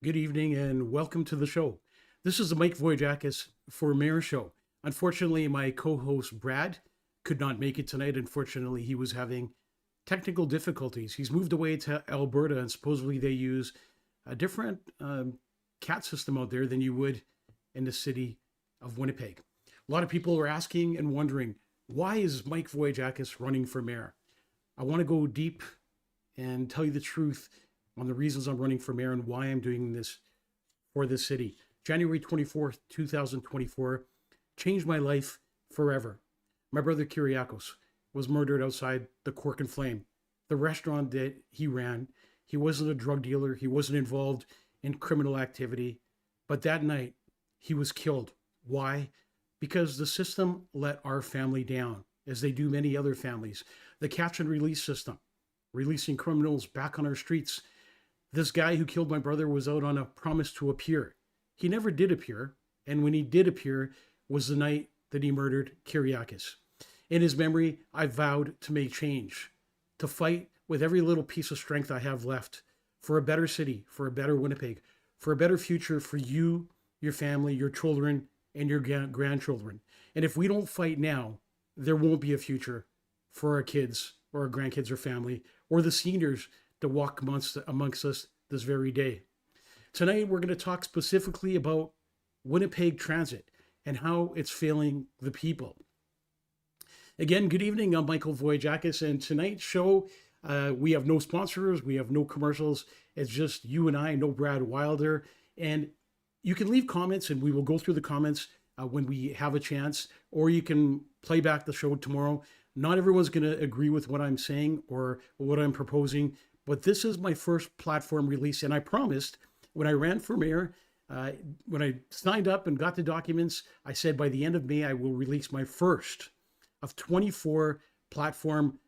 Good evening and welcome to the show. This is the Mike Vogiatzakis for Mayor Show. Unfortunately, my co-host Brad could not make it tonight. Unfortunately, he was having technical difficulties. He's moved away to Alberta, and supposedly they use a different cat system out there than you would in the city of Winnipeg. A lot of people are asking and wondering, why is Mike Vogiatzakis running for mayor? I want to go deep and tell you the truth on the reasons I'm running for mayor and why I'm doing this for this city. January 24th, 2024 changed my life forever. My brother Kyriakos was murdered outside the Cork and Flame, the restaurant that he ran. He wasn't a drug dealer. He wasn't involved in criminal activity. But that night, he was killed. Why? Because the system let our family down, as they do many other families. The catch and release system, releasing criminals back on our streets. This guy who killed my brother was out on a promise to appear. He never did appear, and when he did appear was the night that he murdered Kyriakos. In his memory, I vowed to make change, to fight with every little piece of strength I have left for a better city, for a better Winnipeg, for a better future for you, your family, your children, and your grandchildren. And if we don't fight now, there won't be a future for our kids or our grandkids or family or the seniors to walk amongst us this very day. Tonight, we're going to talk specifically about Winnipeg Transit and how it's failing the people. Again, good evening. I'm Michael Vogiatzakis, and tonight's show, we have no sponsors, we have no commercials. It's just you and I, no Brad Wilder. And you can leave comments, and we will go through the comments when we have a chance, or you can play back the show tomorrow. Not everyone's going to agree with what I'm saying or what I'm proposing, but this is my first platform release, and I promised when I ran for mayor, when I signed up and got the documents, I said by the end of May, I will release my first of 24 platform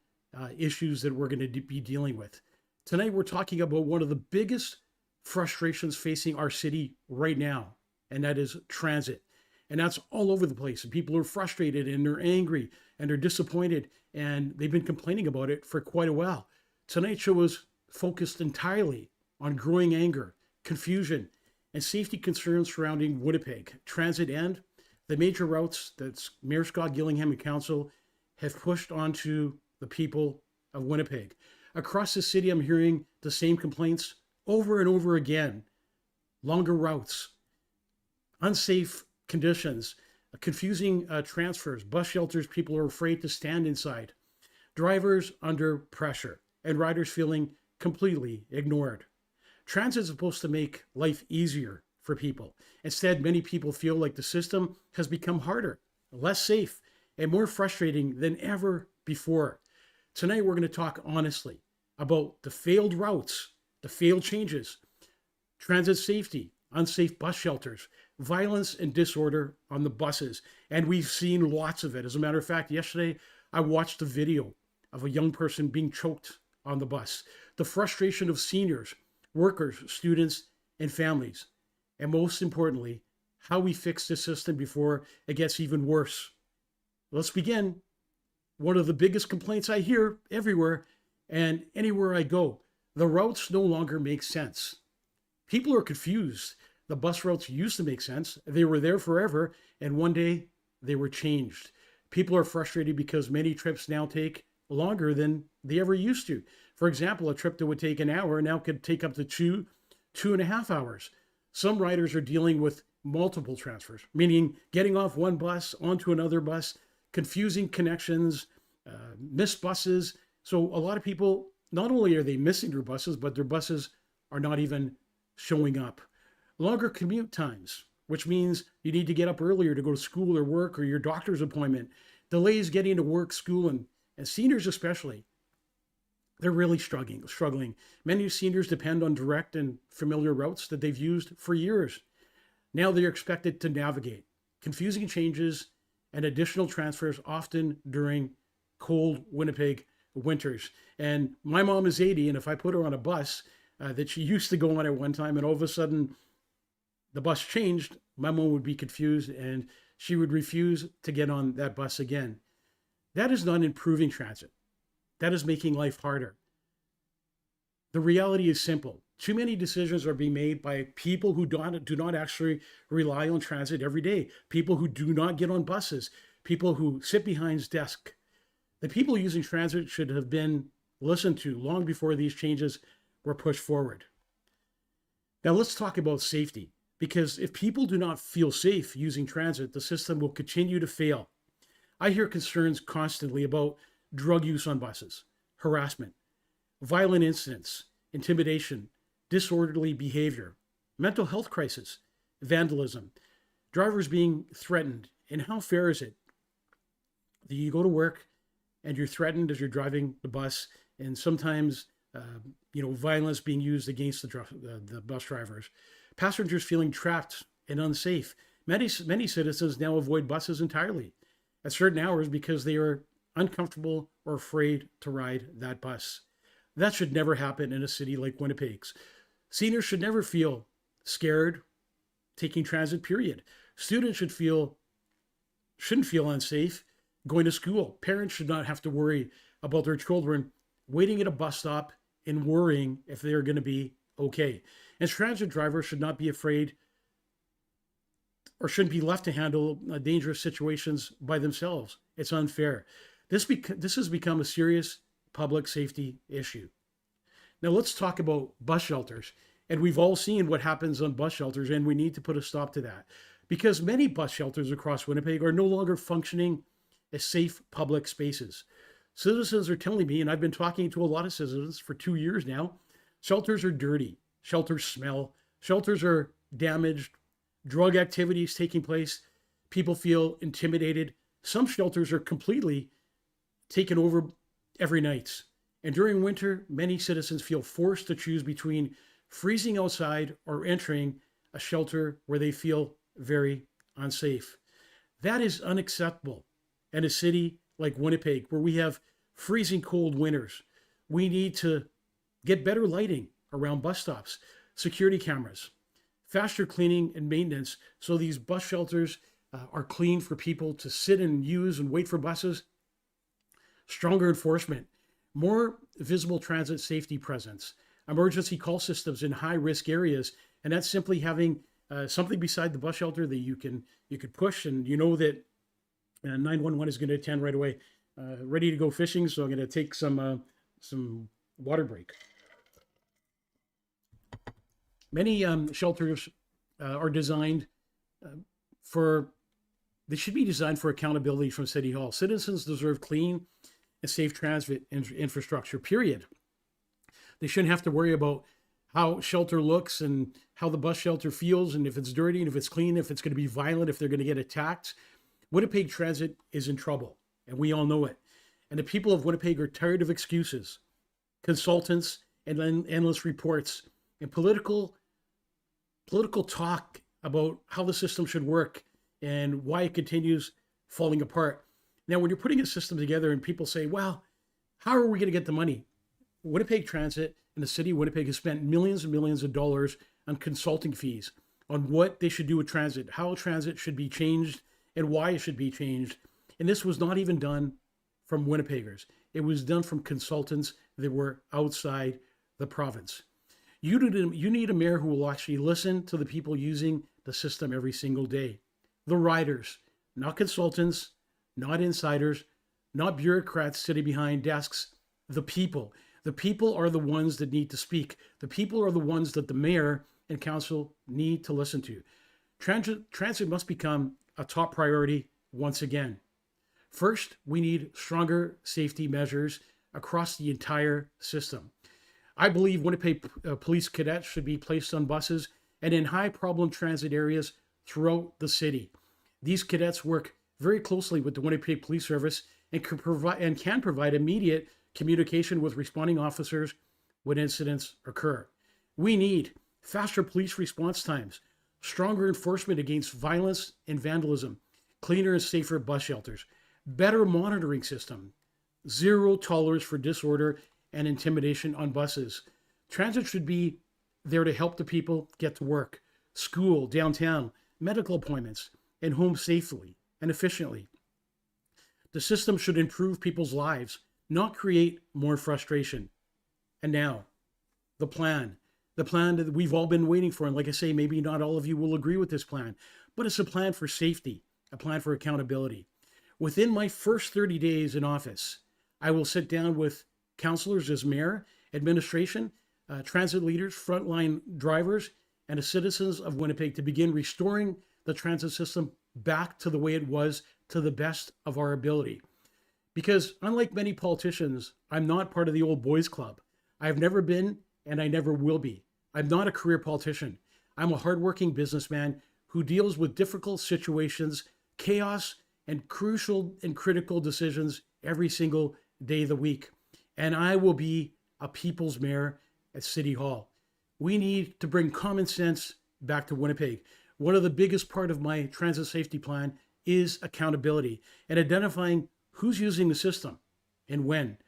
issues that we're going to be dealing with. Tonight, we're talking about one of the biggest frustrations facing our city right now, and that is transit. And that's all over the place. And people are frustrated and they're angry and they're disappointed, and they've been complaining about it for quite a while. Tonight's show is focused entirely on growing anger, confusion, and safety concerns surrounding Winnipeg, transit, and the major routes that Mayor Scott Gillingham and Council have pushed onto the people of Winnipeg. Across the city, I'm hearing the same complaints over and over again. Longer routes, unsafe conditions, confusing transfers, bus shelters people are afraid to stand inside, drivers under pressure, and riders feeling completely ignored. Transit is supposed to make life easier for people. Instead, many people feel like the system has become harder, less safe, and more frustrating than ever before. Tonight, we're going to talk honestly about the failed routes, the failed changes, transit safety, unsafe bus shelters, violence and disorder on the buses. And we've seen lots of it. As a matter of fact, yesterday, I watched a video of a young person being choked on the bus. The frustration of seniors, workers, students, and families. And most importantly, how we fix this system before it gets even worse. Let's begin. One of the biggest complaints I hear everywhere and anywhere I go, the routes no longer make sense. People are confused. The bus routes used to make sense. They were there forever, and one day they were changed. People are frustrated because many trips now take longer than they ever used to. For example, a trip that would take an hour now could take up to 2.5 hours. Some riders are dealing with multiple transfers, meaning getting off one bus onto another bus, confusing connections, missed buses. So a lot of people, not only are they missing their buses, but their buses are not even showing up. Longer commute times, which means you need to get up earlier to go to school or work or your doctor's appointment. Delays getting to work, school, and seniors especially. They're really struggling. Many seniors depend on direct and familiar routes that they've used for years. Now they're expected to navigate confusing changes and additional transfers, often during cold Winnipeg winters. And my mom is 80, and if I put her on a bus that she used to go on at one time, and all of a sudden the bus changed, my mom would be confused and she would refuse to get on that bus again. That is not improving transit. That is making life harder. The reality is simple. Too many decisions are being made by people who do not actually rely on transit every day, people who do not get on buses, people who sit behind desks. The people using transit should have been listened to long before these changes were pushed forward. Now let's talk about safety, because if people do not feel safe using transit, the system will continue to fail. I hear concerns constantly about drug use on buses, harassment, violent incidents, intimidation, disorderly behavior, mental health crisis, vandalism, drivers being threatened. And how fair is it that you go to work and you're threatened as you're driving the bus, and sometimes violence being used against the bus drivers, passengers feeling trapped and unsafe. Many citizens now avoid buses entirely at certain hours because they are uncomfortable or afraid to ride that bus. That should never happen in a city like Winnipeg's. Seniors should never feel scared taking transit, period. Students shouldn't feel unsafe going to school. Parents should not have to worry about their children waiting at a bus stop and worrying if they're going to be okay. And transit drivers should not be afraid or shouldn't be left to handle dangerous situations by themselves. It's unfair. This has become a serious public safety issue. Now let's talk about bus shelters. And we've all seen what happens on bus shelters, and we need to put a stop to that, because many bus shelters across Winnipeg are no longer functioning as safe public spaces. Citizens are telling me, and I've been talking to a lot of citizens for 2 years now, shelters are dirty, shelters smell, shelters are damaged, drug activities taking place, people feel intimidated. Some shelters are completely taken over every night. And during winter, many citizens feel forced to choose between freezing outside or entering a shelter where they feel very unsafe. That is unacceptable. In a city like Winnipeg, where we have freezing cold winters, we need to get better lighting around bus stops, security cameras, faster cleaning and maintenance so these bus shelters are clean for people to sit and use and wait for buses, stronger enforcement, more visible transit safety presence, emergency call systems in high-risk areas, and that's simply having something beside the bus shelter that you could push, and you know that 911 is going to attend right away, ready to go fishing. So I'm going to take some water break. Many shelters are designed they should be designed for accountability from City Hall. Citizens deserve clean and safe transit infrastructure, period. They shouldn't have to worry about how shelter looks and how the bus shelter feels, and if it's dirty and if it's clean, if it's going to be violent, if they're going to get attacked. Winnipeg Transit is in trouble, and we all know it. And the people of Winnipeg are tired of excuses, consultants, and endless reports, and political talk about how the system should work and why it continues falling apart. Now, when you're putting a system together and people say, well, how are we going to get the money? Winnipeg Transit and the city of Winnipeg has spent millions and millions of dollars on consulting fees on what they should do with transit, how transit should be changed, and why it should be changed. And this was not even done from Winnipeggers. It was done from consultants that were outside the province. You need a mayor who will actually listen to the people using the system every single day. The riders, not consultants, not insiders, not bureaucrats sitting behind desks. The people. The people are the ones that need to speak. The people are the ones that the mayor and council need to listen to. Transit must become a top priority once again. First, we need stronger safety measures across the entire system. I believe Winnipeg police cadets should be placed on buses and in high problem transit areas throughout the city. These cadets work very closely with the Winnipeg Police Service and can provide immediate communication with responding officers when incidents occur. We need faster police response times, stronger enforcement against violence and vandalism, cleaner and safer bus shelters, better monitoring system, zero tolerance for disorder and intimidation on buses. Transit should be there to help the people get to work, school, downtown, medical appointments, and home safely and efficiently. The system should improve people's lives, not create more frustration. And now, the plan. the plan that we've all been waiting for. And like I say, maybe not all of you will agree with this plan, but it's a plan for safety, a plan for accountability. Within my first 30 days in office, I will sit down with councillors as mayor, administration, transit leaders, frontline drivers, and the citizens of Winnipeg to begin restoring the transit system back to the way it was to the best of our ability. Because unlike many politicians, I'm not part of the old boys club. I've never been, and I never will be. I'm not a career politician. I'm a hardworking businessman who deals with difficult situations, chaos, and crucial and critical decisions every single day of the week. And I will be a people's mayor at City Hall. We need to bring common sense back to Winnipeg. One of the biggest part of my transit safety plan is accountability and identifying who's using the system and when.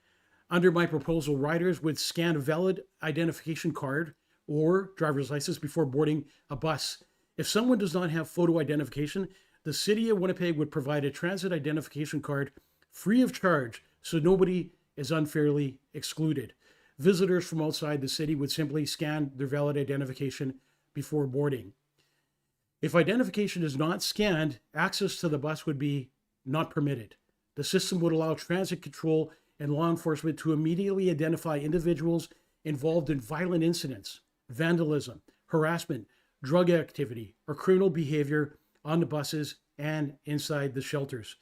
Under my proposal, riders would scan a valid identification card or driver's license before boarding a bus. If someone does not have photo identification, the City of Winnipeg would provide a transit identification card free of charge so nobody is unfairly excluded. Visitors from outside the city would simply scan their valid identification before boarding. If identification is not scanned, access to the bus would be not permitted. The system would allow transit control and law enforcement to immediately identify individuals involved in violent incidents, vandalism, harassment, drug activity, or criminal behavior on the buses and inside the shelters.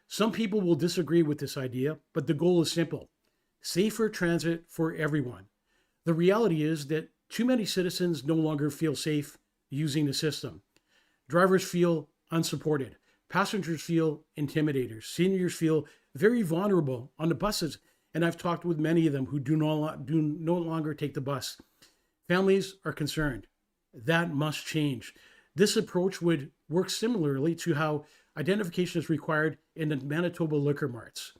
Some people will disagree with this idea, but the goal is simple: safer transit for everyone. The reality is that too many citizens no longer feel safe using the system. Drivers feel unsupported. Passengers feel intimidated. Seniors feel very vulnerable on the buses. And I've talked with many of them who do no longer take the bus. Families are concerned. That must change. This approach would work similarly to how identification is required in the Manitoba liquor marts.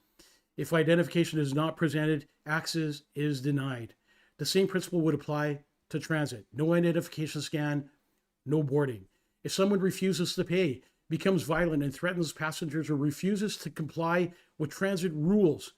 If identification is not presented, access is denied. The same principle would apply to transit. No identification scan, no boarding. If someone refuses to pay, becomes violent, and threatens passengers or refuses to comply with transit rules,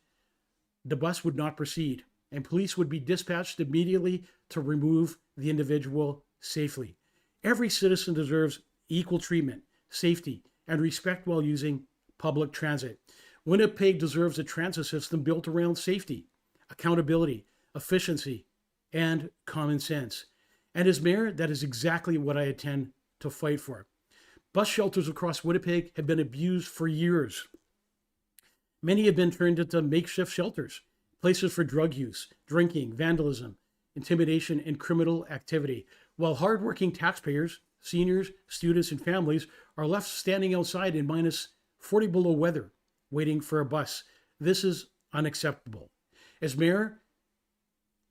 the bus would not proceed, and police would be dispatched immediately to remove the individual safely. Every citizen deserves equal treatment, safety, and respect while using public transit. Winnipeg deserves a transit system built around safety, accountability, efficiency, and common sense. And as mayor, that is exactly what I intend to fight for. Bus shelters across Winnipeg have been abused for years. Many have been turned into makeshift shelters, places for drug use, drinking, vandalism, intimidation, and criminal activity, while hardworking taxpayers, seniors, students, and families are left standing outside in minus 40 below weather, waiting for a bus. This is unacceptable. As mayor,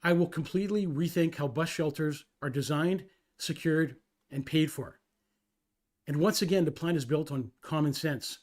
I will completely rethink how bus shelters are designed, secured, and paid for. And once again, the plan is built on common sense.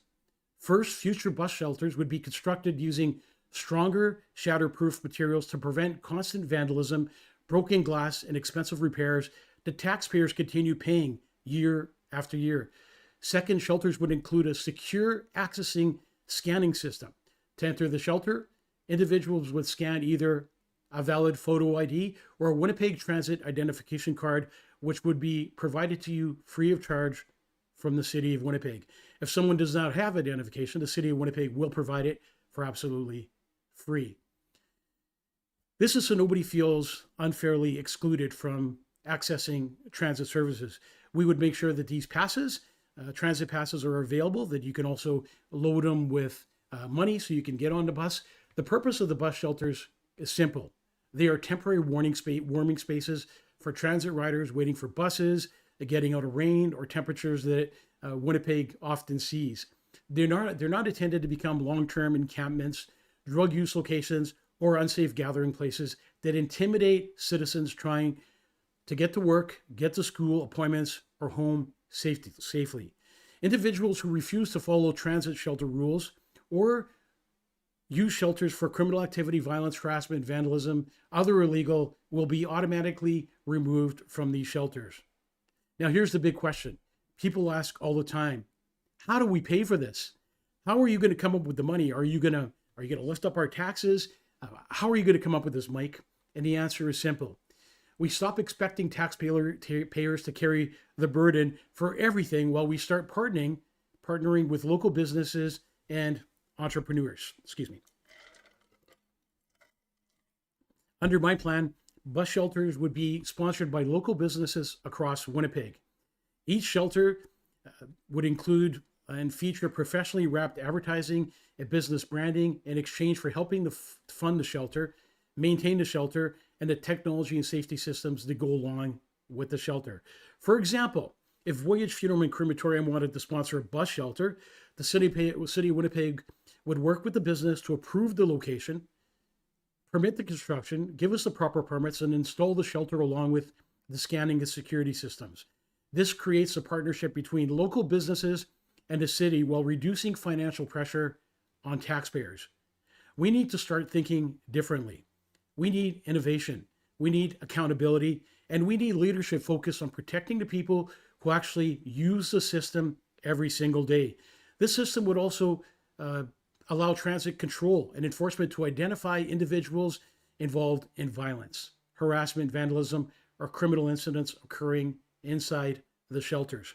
First, future bus shelters would be constructed using stronger shatterproof materials to prevent constant vandalism, broken glass, and expensive repairs that taxpayers continue paying year after year. Second, shelters would include a secure accessing scanning system. To enter the shelter, individuals would scan either a valid photo ID or a Winnipeg Transit identification card, which would be provided to you free of charge from the City of Winnipeg. If someone does not have identification, the City of Winnipeg will provide it for absolutely free. This is so nobody feels unfairly excluded from accessing transit services. We would make sure that these passes, transit passes, are available, that you can also load them with money so you can get on the bus. The purpose of the bus shelters is simple. They are temporary warming spaces for transit riders waiting for buses, getting out of rain or temperatures that Winnipeg often sees. They're not intended to become long-term encampments, drug use locations, or unsafe gathering places that intimidate citizens trying to get to work, get to school, appointments, or home safely. Individuals who refuse to follow transit shelter rules or use shelters for criminal activity, violence, harassment, vandalism, other illegal, will be automatically removed from these shelters. Now, here's the big question. People ask all the time, how do we pay for this? How are you going to come up with the money? Are you going to lift up our taxes? How are you going to come up with this, Mike? And the answer is simple. We stop expecting taxpayers to carry the burden for everything while we start partnering with local businesses and entrepreneurs. Excuse me. Under my plan, bus shelters would be sponsored by local businesses across Winnipeg. Each shelter would include and feature professionally wrapped advertising and business branding in exchange for helping to fund the shelter, maintain the shelter, and the technology and safety systems that go along with the shelter. For example, if Voyage Funeral and Crematorium wanted to sponsor a bus shelter, the city of Winnipeg would work with the business to approve the location, permit the construction, give us the proper permits, and install the shelter along with the scanning and security systems. This creates a partnership between local businesses and the city while reducing financial pressure on taxpayers. We need to start thinking differently. We need innovation. We need accountability, and we need leadership focused on protecting the people who actually use the system every single day. This system would also allow transit control and enforcement to identify individuals involved in violence, harassment, vandalism, or criminal incidents occurring inside the shelters.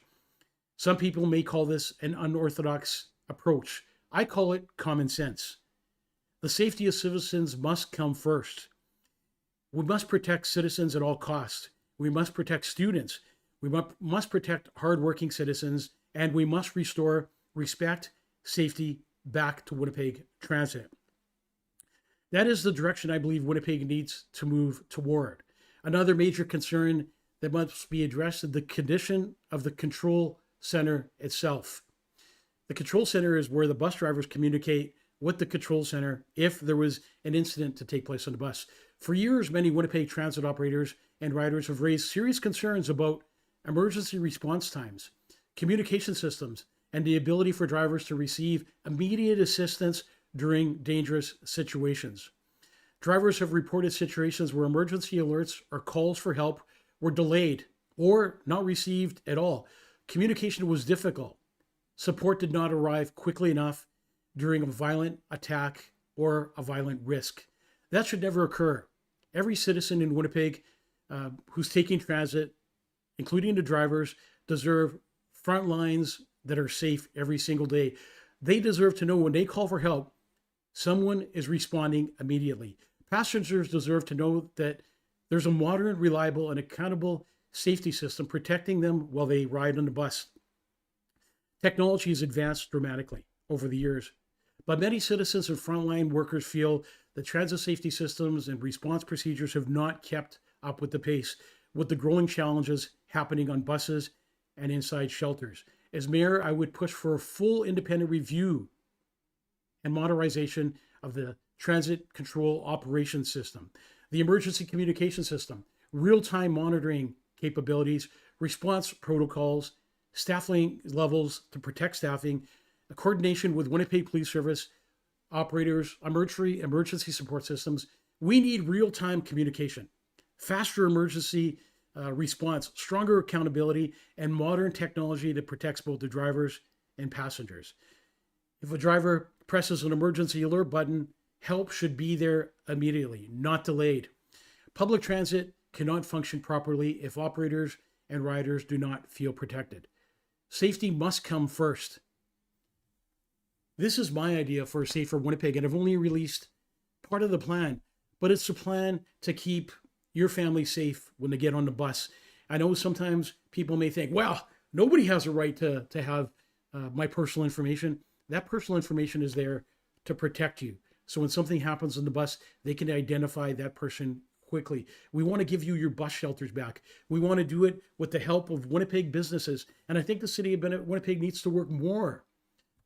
Some people may call this an unorthodox approach. I call it common sense. The safety of citizens must come first. We must protect citizens at all costs. We must protect students. We must protect hardworking citizens, and we must restore respect, safety back to Winnipeg Transit. That is the direction I believe Winnipeg needs to move toward. Another major concern that must be addressed is the condition of the control center itself. The control center is where the bus drivers communicate with the control center if there was an incident to take place on the bus. For years, many Winnipeg transit operators and riders have raised serious concerns about emergency response times, communication systems, and the ability for drivers to receive immediate assistance during dangerous situations. Drivers have reported situations where emergency alerts or calls for help were delayed or not received at all. Communication was difficult. Support did not arrive quickly enough during a violent attack or a violent risk. That should never occur. Every citizen in Winnipeg who's taking transit, including the drivers, deserve front lines that are safe every single day. They deserve to know when they call for help, someone is responding immediately. Passengers deserve to know that there's a modern, reliable, and accountable safety system protecting them while they ride on the bus. Technology has advanced dramatically over the years, but many citizens and frontline workers feel that transit safety systems and response procedures have not kept up with the pace, with the growing challenges happening on buses and inside shelters. As mayor, I would push for a full independent review and modernization of the transit control operations system, the emergency communication system, real-time monitoring capabilities, response protocols, staffing levels to protect staffing, a coordination with Winnipeg Police Service operators, emergency support systems. We need real-time communication, faster emergency response, stronger accountability, and modern technology that protects both the drivers and passengers. If a driver presses an emergency alert button, help should be there immediately, not delayed. Public transit cannot function properly if operators and riders do not feel protected. Safety must come first. This is my idea for a safer Winnipeg, and I've only released part of the plan, but it's a plan to keep your family safe when they get on the bus. I know sometimes people may think, well, nobody has a right to have my personal information. That personal information is there to protect you. So when something happens on the bus, they can identify that person quickly. We want to give you your bus shelters back. We want to do it with the help of Winnipeg businesses. And I think the city of Winnipeg needs to work more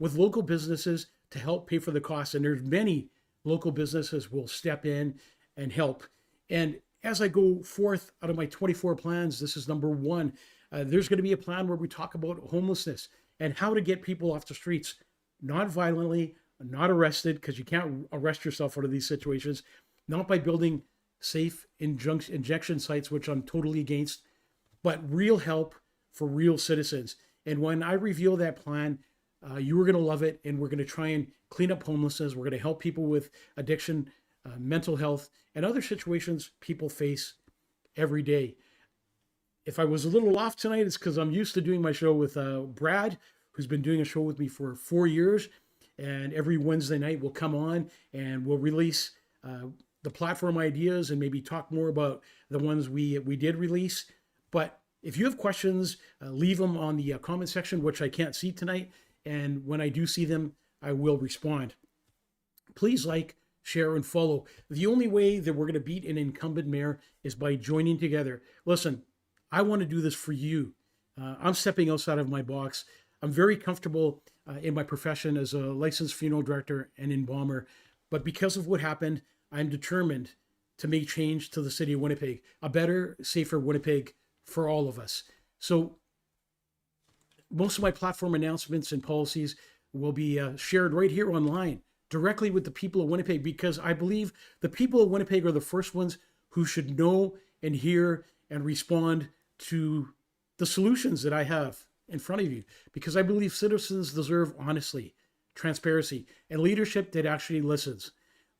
with local businesses to help pay for the costs. And there's many local businesses will step in and help. And as I go forth out of my 24 plans, this is number one. There's going to be a plan where we talk about homelessness and how to get people off the streets, not violently, not arrested, because you can't arrest yourself out of these situations, not by building safe injection sites, which I'm totally against, but real help for real citizens. And when I reveal that plan, you are going to love it. And we're going to try and clean up homelessness. We're going to help people with addiction, mental health, and other situations people face every day. If I was a little off tonight, it's because I'm used to doing my show with Brad, who's been doing a show with me for 4 years. And every Wednesday night we'll come on and we'll release the platform ideas and maybe talk more about the ones we did release. But if you have questions, leave them on the comment section, which I can't see tonight. And when I do see them, I will respond. Please like, share, and follow. The only way that we're going to beat an incumbent mayor is by joining together. Listen, I want to do this for you. I'm stepping outside of my box. I'm very comfortable in my profession as a licensed funeral director and embalmer. But because of what happened, I'm determined to make change to the city of Winnipeg, a better, safer Winnipeg for all of us. So most of my platform announcements and policies will be shared right here online, directly with the people of Winnipeg, because I believe the people of Winnipeg are the first ones who should know and hear and respond to the solutions that I have in front of you, because I believe citizens deserve honesty, transparency, and leadership that actually listens.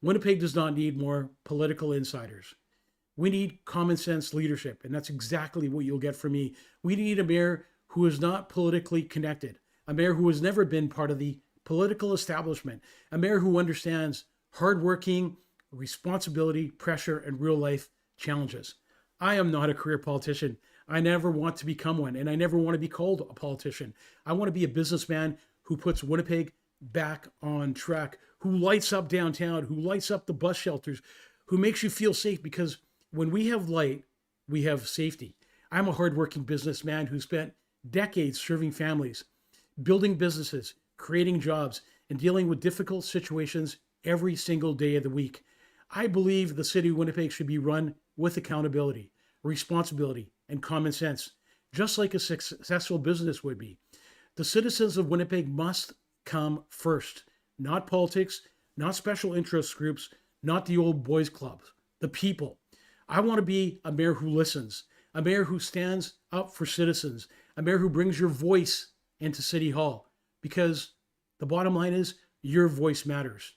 Winnipeg does not need more political insiders. We need common sense leadership, and that's exactly what you'll get from me. We need a mayor who is not politically connected, a mayor who has never been part of the political establishment, a mayor who understands hardworking, responsibility, pressure, and real life challenges. I am not a career politician. I never want to become one, and I never want to be called a politician. I want to be a businessman who puts Winnipeg back on track, who lights up downtown, who lights up the bus shelters, who makes you feel safe, because when we have light, we have safety. I'm a hardworking businessman who spent decades serving families, building businesses, creating jobs, and dealing with difficult situations every single day of the week. I believe the city of Winnipeg should be run with accountability, responsibility, and common sense, just like a successful business would be. The citizens of Winnipeg must come first, not politics, not special interest groups, not the old boys clubs, the people. I want to be a mayor who listens, a mayor who stands up for citizens, a mayor who brings your voice into City Hall, because the bottom line is your voice matters.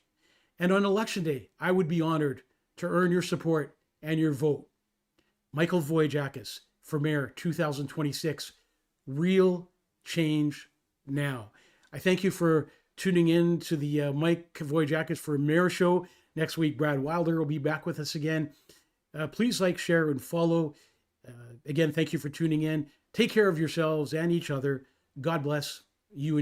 And on election day, I would be honored to earn your support and your vote. Michael Vogiatzakis for Mayor 2026. Real change now. I thank you for tuning in to the Mike Vogiatzakis for Mayor show. Next week, Brad Wilder will be back with us again. Please like, share, and follow. Again, thank you for tuning in. Take care of yourselves and each other. God bless you and